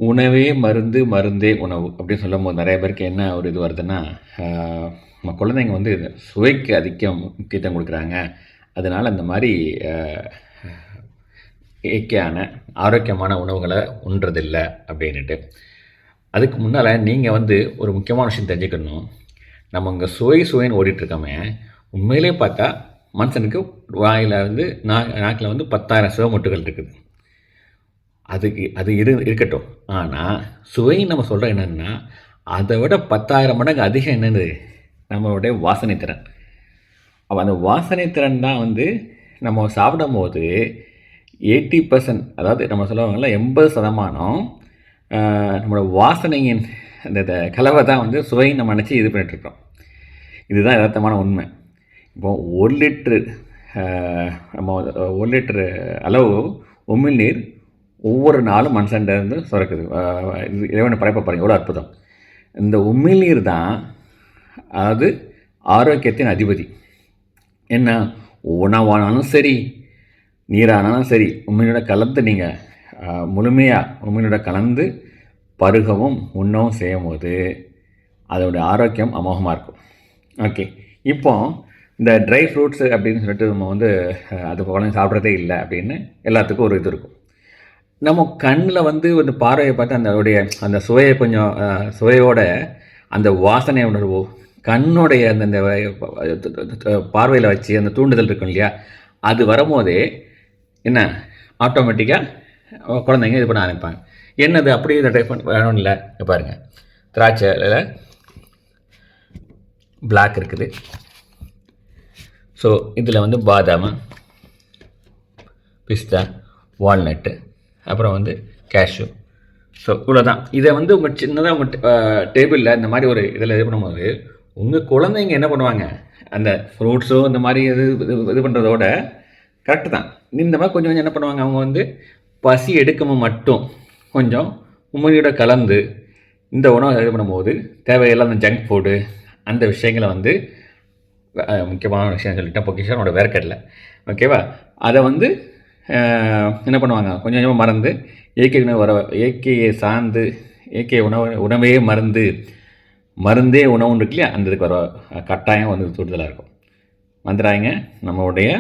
உணவே மருந்து, மருந்தே உணவு அப்படின்னு சொல்லும்போது நிறைய பேருக்கு என்ன ஒரு இது வருதுன்னா, நம்ம குழந்தைங்க வந்து சுவைக்கு அதிகம் முக்கியத்துவம் கொடுக்குறாங்க. அதனால இந்த மாரி அ இயற்கையான, ஆரோக்கியமான உணவுகள உண்றதில்ல அப்படின்னுட்டு. அதுக்கு முன்னால நீங்க வந்து ஒரு முக்கியமான விஷயம் தெரிஞ்சுக்கணும். நம்ம இங்க சுவைன்னு ஓடிட்டுருக்கோமே, உண்மையிலேயே பார்த்தா மனுஷனுக்கு வாயில வந்து நாக்குல வந்து 10,000 சுவைமொட்டுகள் இருக்குது. அதுக்கு அது இருக்கட்டும். ஆனா, சுவைன்னு நம்ம சொல்றது என்னன்னா, அத விட 10,000 மடங்கு அதிகம் என்னது? நம்மளுடைய வாசனை திறன். அப்ப அந்த வாசனை திறன் தான் வந்து நம்ம சாப்பிடும்போது 80% அதாவது நம்ம சொல்லுவாங்கல்ல 80% நம்மளோட வாசனையின் அந்த கலவை தான் வந்து சுவைன்னு நம்ம நெனச்சு இது பண்ணிட்டுருக்கோம். இதுதான் எதார்த்தமான உண்மை. இப்போ 1 லிட்டரு அ நம்ம 1 லிட்டரு அளவு உமிழ்நீர் ஒவ்வொரு நாளும் மனுஷன்ட்டருந்து சுரக்குது. இது இறைவன் படைப்ப பாருங்க எவ்வளோ அற்புதம். இந்த உமிழ்நீர் தான் அதாவது ஆரோக்கியத்தின் அதிபதி. என்ன உணவானாலும் சரி, நீரானாலும் சரி, உமிழ்நீரோட கலந்து நீங்க முழுமையா உமிழ்நீரோட கலந்து பருகவும், உண்ணவும் செய்யும்போது, அதோடைய ஆரோக்கியம் அமோகமா இருக்கும். ஓகே. இப்போ இந்த ட்ரை ஃப்ரூட்ஸு அப்படின்னு சொல்லிட்டு நம்ம வந்து அது குழந்தைங்க சாப்பிட்றதே இல்ல அப்படின்னு எல்லாத்துக்கும் ஒரு இது இருக்கும். நம்ம கண்ல வந்து ஒரு பார்வைய பார்த்து அந்த சுவைய கொஞ்சம் சுவையோட அந்த வாசனை உணர்வோ, கண்ணுடைய அந்த அந்த பார்வையில வச்சு அந்த தூண்டுதல் இருக்கும் இல்லையா? அது வரும்போதே என்ன ஆட்டோமேட்டிக்கா குழந்தைங்க இது பண்ண ஆரம்பிப்பாங்க. என்னது அப்படியே இத ட்ரை வேணும்னு இல்ல. இங்க பாருங்க. திராட்சைல பிளாக் இருக்குது. ஸோ இதில வந்து பாதாமு, பிஸ்தா, வால்நட்டு, அப்புறம் வந்து கேஷ்யூ. ஸோ இவ்வளோதான். இதை வந்து உங்கள் சின்னதாக உங்கள் டேபிளில் இந்த மாதிரி ஒரு இதில் இது பண்ணும்போது உங்கள் குழந்தைங்க என்ன பண்ணுவாங்க, அந்த ஃப்ரூட்ஸோ இந்த மாதிரி இது பண்ணுறதோட கரெக்டு தான். இந்த மாதிரி கொஞ்சம் கொஞ்சம் என்ன பண்ணுவாங்க, அவங்க வந்து பசி எடுக்கும்போது மட்டும் கொஞ்சம் உமிழ்நீரோட கலந்து இந்த உணவை இது பண்ணும்போது தேவையில்லாத அந்த ஜங்க் ஃபுட்டு அந்த விஷயங்களை வந்து முக்கியமான விஷயம் சொல்லிட்டேன், பொக்கிஷனோட வேர்க்கடலை. ஓகேவா? அதை வந்து என்ன பண்ணுவாங்க, கொஞ்சம் கொஞ்சமாக மறந்து இயற்கை உணவு இயற்கையை சார்ந்து இயற்கை உணவே மருந்து, மருந்தே உணவுன்னு இருக்கு இல்லையா, அந்த இதுக்கு கட்டாயம் வந்து கூடுதலாக இருக்கும். வந்துடாங்க. நம்மளுடைய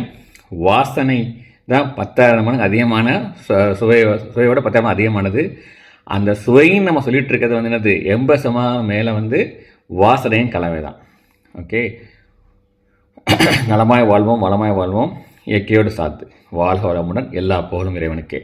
வாசனை தான் 10,000 மடங்கு அதிகமான சுவையோட 10,000 அதிகமானது. அந்த சுவைன்னு நம்ம சொல்லிகிட்டு இருக்கிறது வந்து என்னது, 80% மேலே வந்து வாசனையும் கலவை தான். ஓகே. நலமாய் வாழ்வோம், வளமாய் வாழ்வோம், இயற்கையோடு சார்ந்து வாழ்க வளமுடன். எல்லா புகழும் இறைவனுக்கே.